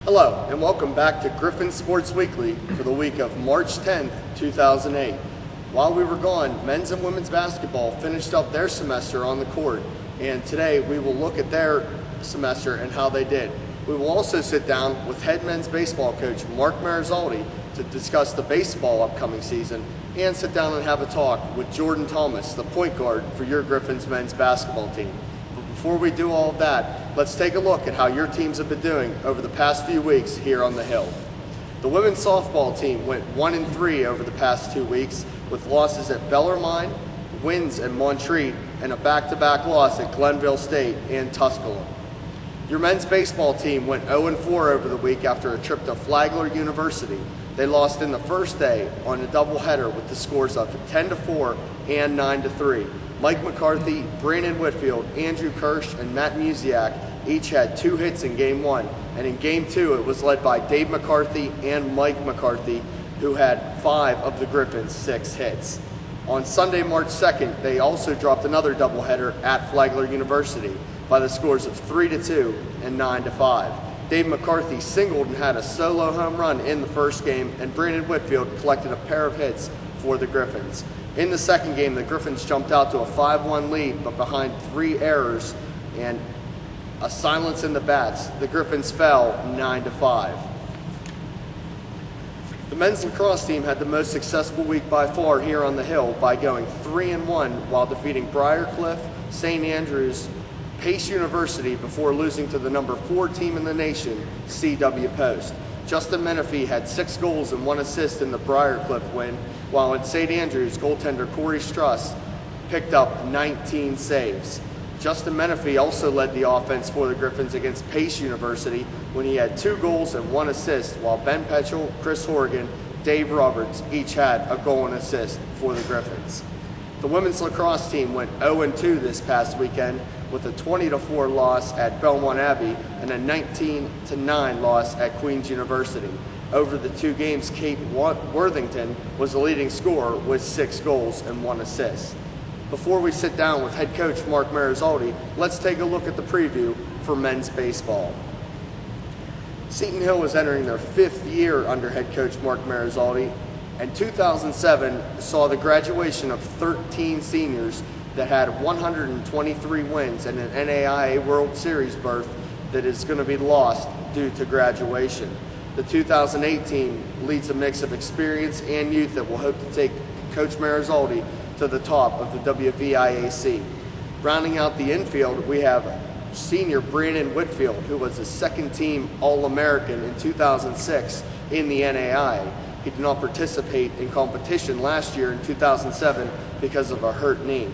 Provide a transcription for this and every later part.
Hello, and welcome back to Griffins Sports Weekly for the week of March 10th, 2008. While we were gone, men's and women's basketball finished up their semester on the court, and today we will look at their semester and how they did. We will also sit down with head men's baseball coach Mark Marizaldi to discuss the baseball upcoming season and sit down and have a talk with Jordan Thomas, the point guard for your Griffins men's basketball team. But before we do all of that, let's take a look at how your teams have been doing over the past few weeks here on the Hill. The women's softball team went 1-3 over the past 2 weeks with losses at Bellarmine, wins at Montreat, and a back-to-back loss at Glenville State and Tusculum. Your men's baseball team went 0-4 over the week after a trip to Flagler University. They lost in the first day on a doubleheader with the scores of 10-4 and 9-3. Mike McCarthy, Brandon Whitfield, Andrew Kirsch, and Matt Musiak each had 2 hits in Game 1, and in Game 2 it was led by Dave McCarthy and Mike McCarthy, who had 5 of the Griffins' 6 hits. On Sunday, March 2nd, they also dropped another doubleheader at Flagler University by the scores of 3-2 and 9-5. Dave McCarthy singled and had a solo home run in the first game, and Brandon Whitfield collected a pair of hits for the Griffins. In the second game, the Griffins jumped out to a 5-1 lead, but behind 3 errors and a silence in the bats, the Griffins fell 9-5. The men's lacrosse team had the most successful week by far here on the Hill by going 3-1 while defeating Briarcliff, St. Andrews, Pace University before losing to the number 4 team in the nation, C.W. Post. Justin Menifee had 6 goals and 1 assist in the Briarcliff win, while in St. Andrews, goaltender Corey Struss picked up 19 saves. Justin Menifee also led the offense for the Griffins against Pace University when he had 2 goals and 1 assist, while Ben Petchel, Chris Horgan, Dave Roberts each had a goal and assist for the Griffins. The women's lacrosse team went 0-2 this past weekend with a 20-4 loss at Belmont Abbey and a 19-9 loss at Queen's University. Over the 2 games, Kate Worthington was the leading scorer with 6 goals and 1 assist. Before we sit down with head coach Mark Marizaldi, let's take a look at the preview for men's baseball. Seton Hill is entering their 5th year under head coach Mark Marizaldi, and 2007 saw the graduation of 13 seniors that had 123 wins and an NAIA World Series berth that is going to be lost due to graduation. The 2018 leads a mix of experience and youth that will hope to take Coach Marizaldi to the top of the WVIAC. Rounding out the infield, we have senior Brandon Whitfield, who was a second-team All-American in 2006 in the NAIA. He did not participate in competition last year in 2007 because of a hurt knee.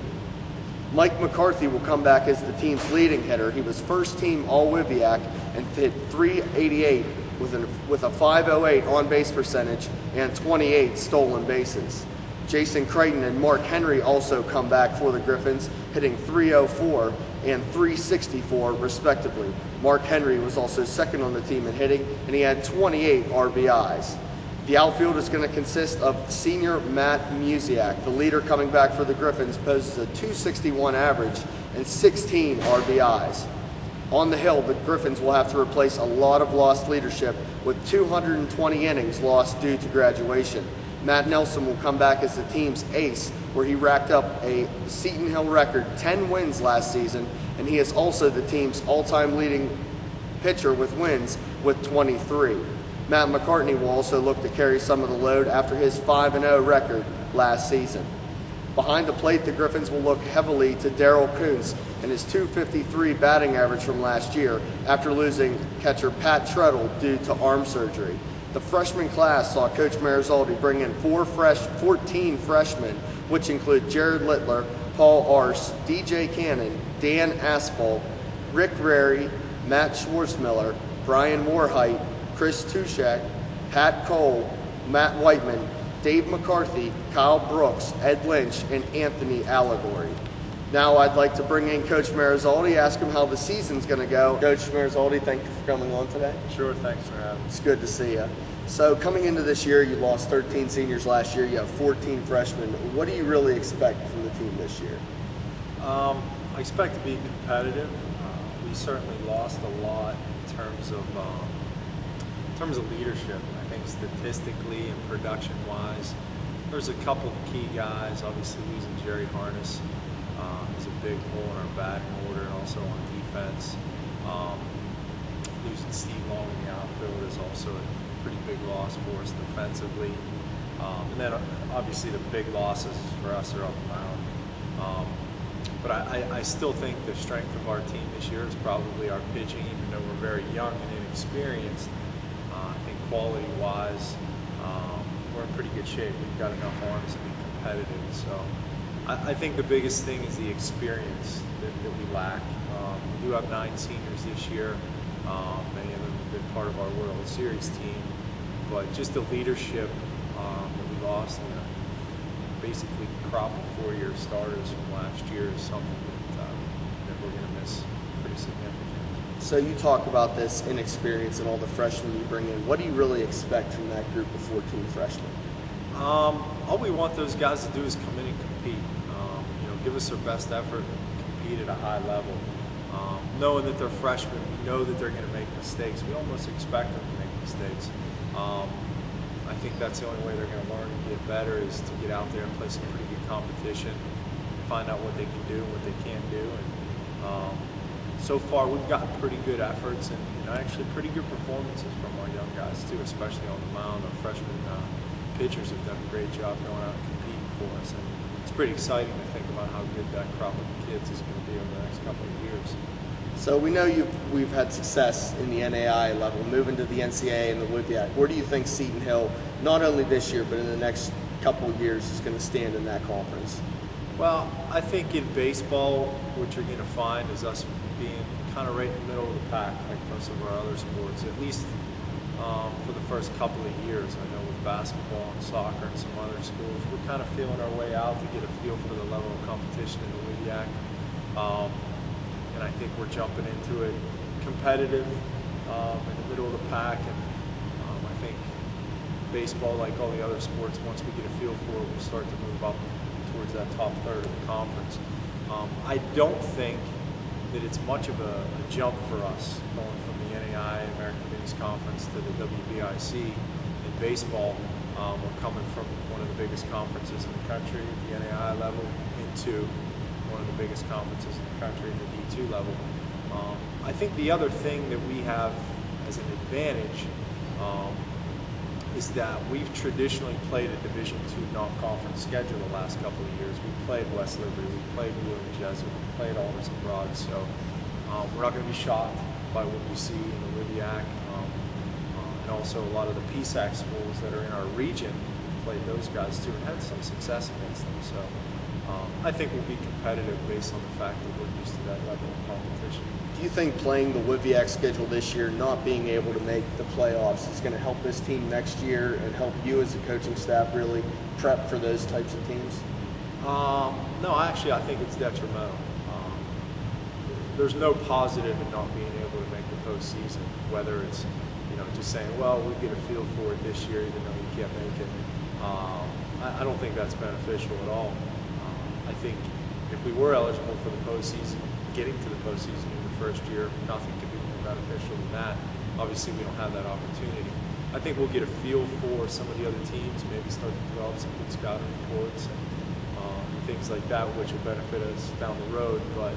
Mike McCarthy will come back as the team's leading hitter. He was first-team All-WIVIAC and hit .388 with a .508 on-base percentage and 28 stolen bases. Jason Creighton and Mark Henry also come back for the Griffins, hitting .304 and .364 respectively. Mark Henry was also second on the team in hitting, and he had 28 RBIs. The outfield is going to consist of senior Matt Musiak. The leader coming back for the Griffins poses a .261 average and 16 RBIs. On the Hill, the Griffins will have to replace a lot of lost leadership with 220 innings lost due to graduation. Matt Nelson will come back as the team's ace, where he racked up a Seton Hill record 10 wins last season, and he is also the team's all-time leading pitcher with wins with 23. Matt McCartney will also look to carry some of the load after his 5-0 record last season. Behind the plate, the Griffins will look heavily to Daryl Kuntz and his .253 batting average from last year after losing catcher Pat Treadle due to arm surgery. The freshman class saw Coach Marizaldi bring in 14 freshmen, which include Jared Littler, Paul Arce, DJ Cannon, Dan Asphalt, Rick Rary, Matt Schwarzmiller, Brian Moorheit, Chris Tushak, Pat Cole, Matt Whiteman, Dave McCarthy, Kyle Brooks, Ed Lynch, and Anthony Allegory. Now I'd like to bring in Coach Marizaldi, ask him how the season's going to go. Coach Marizaldi, thank you for coming on today. Sure, thanks for having me. It's good to see you. So coming into this year, you lost 13 seniors last year. You have 14 freshmen. What do you really expect from the team this year? I expect to be competitive. We certainly lost a lot in terms of terms of leadership, I think statistically and production-wise, there's a couple of key guys. Obviously, losing Jerry Harness is a big hole in our batting order, and also on defense. Losing Steve Long in the outfield is also a pretty big loss for us defensively. And then obviously the big losses for us are up the mound. But I still think the strength of our team this year is probably our pitching, even though we're very young and inexperienced. I think quality-wise, we're in pretty good shape. We've got enough arms to be competitive. So I think the biggest thing is the experience that we lack. We do have 9 seniors this year. Many of them have been part of our World Series team. But just the leadership that we lost in a basically crop of 4-year starters from last year is something that we're going to miss pretty significantly. So you talk about this inexperience and all the freshmen you bring in. What do you really expect from that group of 14 freshmen? All we want those guys to do is come in and compete. Give us their best effort, compete at a high level. Knowing that they're freshmen, we know that they're going to make mistakes. We almost expect them to make mistakes. I think that's the only way they're going to learn and get better is to get out there and play some pretty good competition, find out what they can do and what they can't do. And so far, we've gotten pretty good efforts and actually pretty good performances from our young guys too, especially on the mound. Our freshman pitchers have done a great job going out and competing for us. And it's pretty exciting to think about how good that crop of kids is going to be over the next couple of years. So we know we've had success in the NAI level, moving to the NCAA and the WIVIAC. Where do you think Seton Hill, not only this year, but in the next couple of years, is going to stand in that conference? Well, I think in baseball, what you're going to find is us being kind of right in the middle of the pack, like most of our other sports, at least for the first couple of years. I know with basketball and soccer and some other schools, we're kind of feeling our way out to get a feel for the level of competition in the WIVIAC. And I think we're jumping into it competitive in the middle of the pack. And I think baseball, like all the other sports, once we get a feel for it, we'll start to move up towards that top third of the conference. I don't think that it's much of a jump for us going from the NAI, American Minis Conference, to the WBIC in baseball. We're coming from one of the biggest conferences in the country at the NAI level into one of the biggest conferences in the country at the D2 level. I think the other thing that we have as an advantage is that we've traditionally played a Division II non-conference schedule the last couple of years. We've played West Liberty, we've played Wheeling Jesuit, we've played Alderson Broad, so we're not going to be shocked by what we see in the WIVIAC. And also a lot of the PSAC schools that are in our region played those guys too and had some success against them. So I think we'll be competitive based on the fact that we're used to that level of competition. Do you think playing the WIVIAC schedule this year, not being able to make the playoffs, is going to help this team next year and help you as a coaching staff really prep for those types of teams? No, actually, I think it's detrimental. There's no positive in not being able to make the postseason, whether it's just saying, well, we get a feel for it this year even though we can't make it. I don't think that's beneficial at all. I think if we were eligible for the postseason, getting to the postseason in the first year, nothing could be more beneficial than that. Obviously, we don't have that opportunity. I think we'll get a feel for some of the other teams, maybe start to develop some good scouting reports and things like that, which will benefit us down the road. But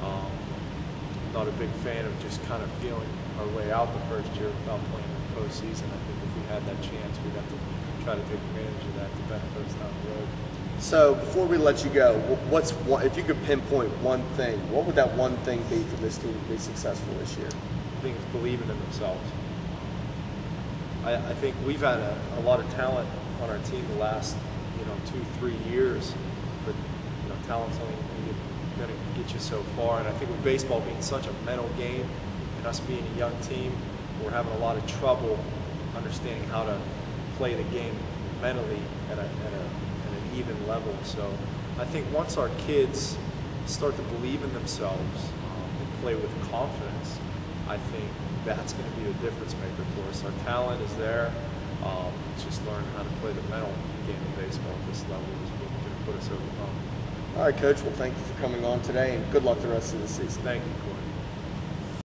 I'm not a big fan of just kind of feeling our way out the first year without playing in the postseason. I think if we had that chance, we'd have to try to take advantage of that to benefit us down the road. So before we let you go, if you could pinpoint one thing, what would that one thing be for this team to be successful this year? I think it's believing in themselves. I think we've had a lot of talent on our team the last 2-3 years, but talent's only going to get you so far. And I think with baseball being such a mental game and us being a young team, we're having a lot of trouble understanding how to play the game mentally at an even level. So I think once our kids start to believe in themselves and play with confidence, I think that's going to be the difference maker for us. Our talent is there. It's just learning how to play the mental game of baseball at this level is what's going to put us over the hump. All right, Coach. Well, thank you for coming on today, and good luck the rest of the season. Thank you, Corey.